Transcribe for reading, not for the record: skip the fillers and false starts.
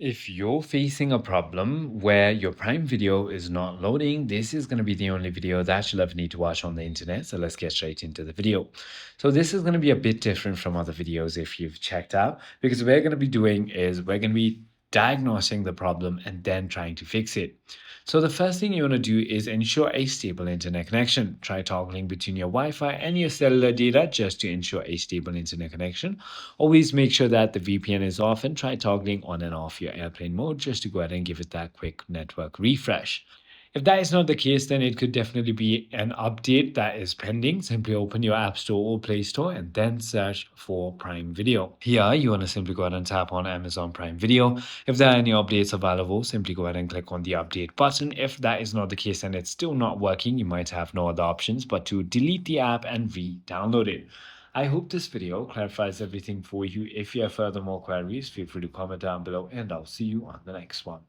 If you're facing a problem where your Prime Video is not loading, this is going to be the only video that you'll ever need to watch on the internet. So let's get straight into the video. So this is going to be a bit different from other videos if you've checked out, because what we're going to be doing is we're going to be diagnosing the problem and then trying to fix it. So the first thing you want to do is ensure a stable internet connection. Try toggling between your Wi-Fi and your cellular data just to ensure a stable internet connection. Always make sure that the VPN is off and try toggling on and off your airplane mode just to go ahead and give it that quick network refresh. If that is not the case, then it could definitely be an update that is pending. Simply open your App Store or Play Store and then search for Prime Video. Here, you want to simply go ahead and tap on Amazon Prime Video. If there are any updates available, simply go ahead and click on the update button. If that is not the case and it's still not working, you might have no other options but to delete the app and re-download it. I hope this video clarifies everything for you. If you have further more queries, feel free to comment down below and I'll see you on the next one.